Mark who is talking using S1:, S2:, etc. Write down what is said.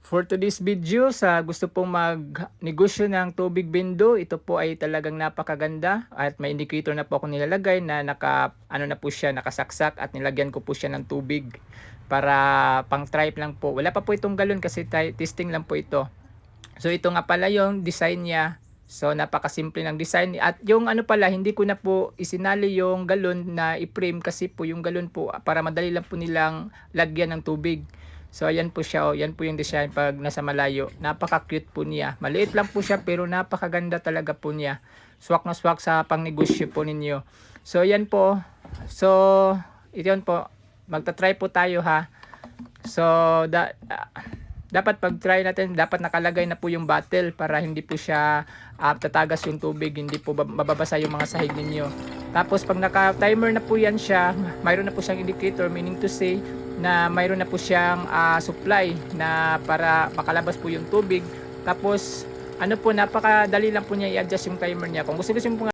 S1: For today's video, sa gusto pong magnegosyo ng tubig bindo, ito po ay talagang napakaganda at may indicator na po ako nilalagay na ano na po siya, nakasaksak at nilagyan ko po siya ng tubig para pang tripe lang po. Wala pa po itong galon kasi testing lang po ito. So ito nga pala yung design niya. So napakasimple ng design at yung ano pala, hindi ko na po isinali yung galon na i-frame kasi po yung galon po para madali lang po nilang lagyan ng tubig. So ayan po siya, oh. Yan po yung design pag nasa malayo. Napaka-cute po niya. Maliit lang po siya pero napakaganda talaga po niya. Swak na swak sa pangnegosyo po ninyo. So ayan po. So ito po. Magta-try po tayo ha. So dapat pag try natin, dapat nakalagay na po yung bottle para hindi po siya tatagas yung tubig, hindi po mababasa yung mga sahig ninyo. Tapos pag naka-timer na po yan siya, mayroon na po siyang indicator, meaning to say na mayroon na po siyang supply na para makalabas po yung tubig. Tapos ano po, napakadali lang po niya i-adjust yung timer niya. Kung gusto niyo po